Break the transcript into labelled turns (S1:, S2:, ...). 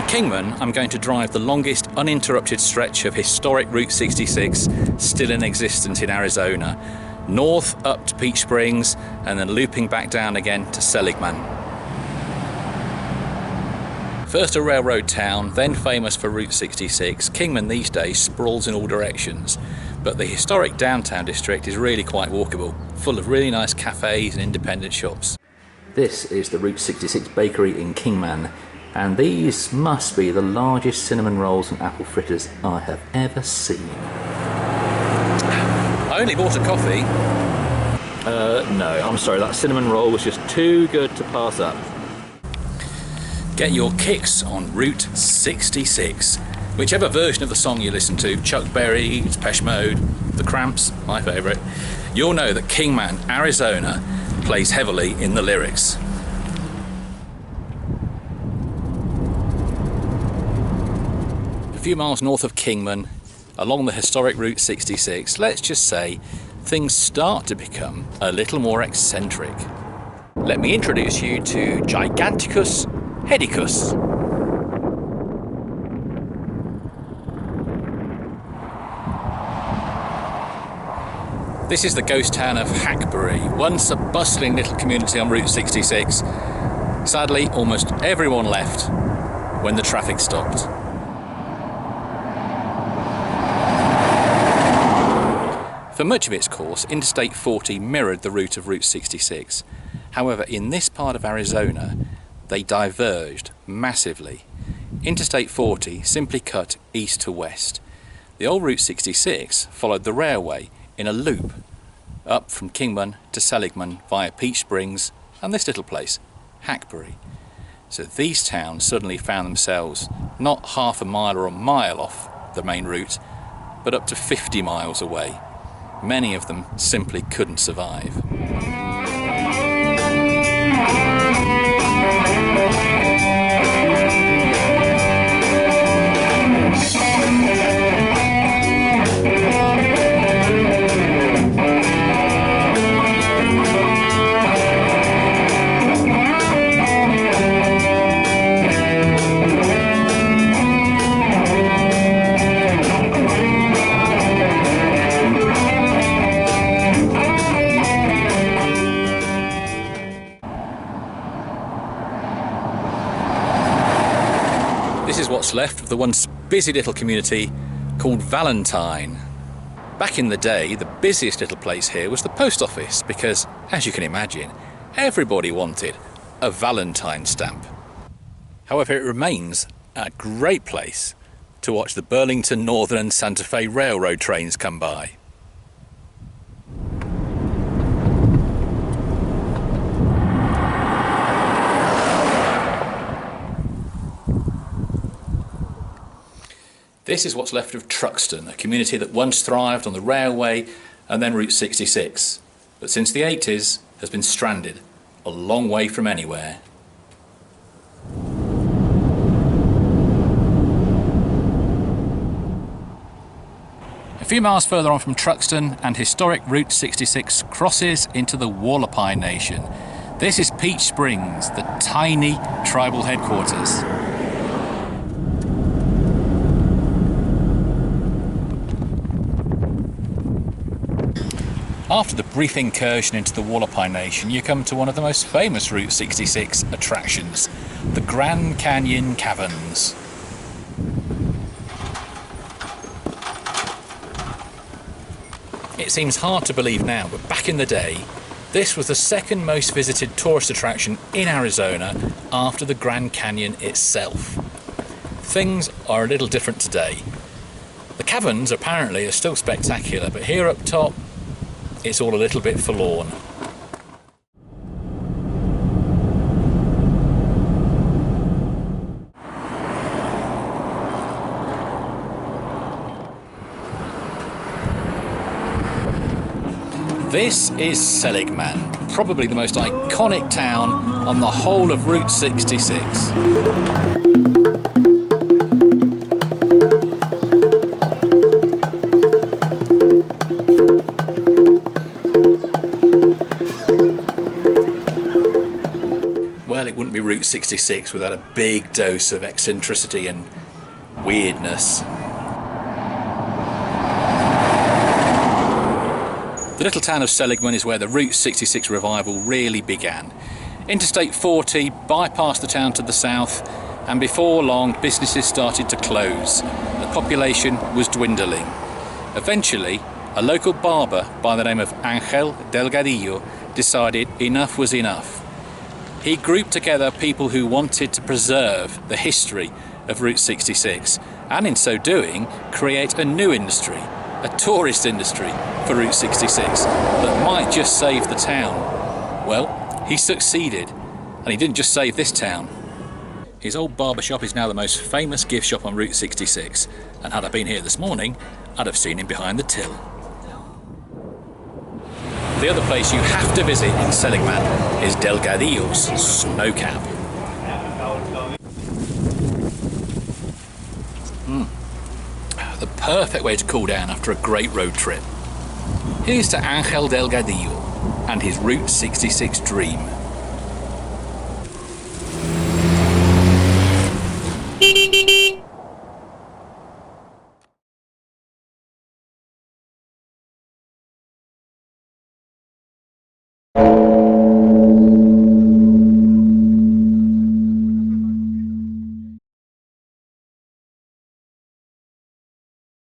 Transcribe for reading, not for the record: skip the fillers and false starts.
S1: Kingman, I'm going to drive the longest uninterrupted stretch of historic Route 66 still in existence in Arizona, north up to Peach Springs and then looping back down again to Seligman. First a railroad town, then famous for Route 66, Kingman these days sprawls in all directions, but the historic downtown district is really quite walkable, full of really nice cafes and independent shops. This is the Route 66 bakery in Kingman, and these must be the largest cinnamon rolls and apple fritters I have ever seen. I only bought a coffee. No, I'm sorry, that cinnamon roll was just too good to pass up. Get your kicks on Route 66. Whichever version of the song you listen to, Chuck Berry, Depeche Mode, The Cramps, my favourite, you'll know that Kingman, Arizona plays heavily in the lyrics. A few miles north of Kingman, along the historic Route 66, let's just say things start to become a little more eccentric. Let me introduce you to Giganticus Hedicus. This is the ghost town of Hackberry, once a bustling little community on Route 66. Sadly, almost everyone left when the traffic stopped. For much of its course, Interstate 40 mirrored the route of Route 66. However, in this part of Arizona, they diverged massively. Interstate 40 simply cut east to west. The old Route 66 followed the railway in a loop up from Kingman to Seligman via Peach Springs and this little place, Hackberry. So these towns suddenly found themselves not half a mile or a mile off the main route, but up to 50 miles away. Many of them simply couldn't survive. This is what's left of the once busy little community called Valentine. Back in the day, the busiest little place here was the post office because, as you can imagine, everybody wanted a Valentine stamp. However, it remains a great place to watch the Burlington, Northern and Santa Fe Railroad trains come by. This is what's left of Truxton, a community that once thrived on the railway and then Route 66, but since the 80s has been stranded, a long way from anywhere. A few miles further on from Truxton and historic Route 66 crosses into the Wallapai Nation. This is Peach Springs, the tiny tribal headquarters. After the brief incursion into the Wallapai Nation, you come to one of the most famous Route 66 attractions, the Grand Canyon Caverns. It seems hard to believe now, but back in the day, this was the second most visited tourist attraction in Arizona after the Grand Canyon itself. Things are a little different today. The caverns apparently are still spectacular, but here up top, it's all a little bit forlorn. This is Seligman, probably the most iconic town on the whole of Route 66. wouldn't be Route 66 without a big dose of eccentricity and weirdness. The little town of Seligman is where the Route 66 revival really began. Interstate 40 bypassed the town to the south, and before long businesses started to close. The population was dwindling. Eventually, a local barber by the name of Angel Delgadillo decided enough was enough. He grouped together people who wanted to preserve the history of Route 66, and in so doing create a new industry, a tourist industry for Route 66 that might just save the town. Well, he succeeded, and he didn't just save this town. His old barbershop is now the most famous gift shop on Route 66, and had I been here this morning, I'd have seen him behind the till. The other place you have to visit in Seligman is Delgadillo's Snowcap. The perfect way to cool down after a great road trip. Here's to Angel Delgadillo and his Route 66 dream.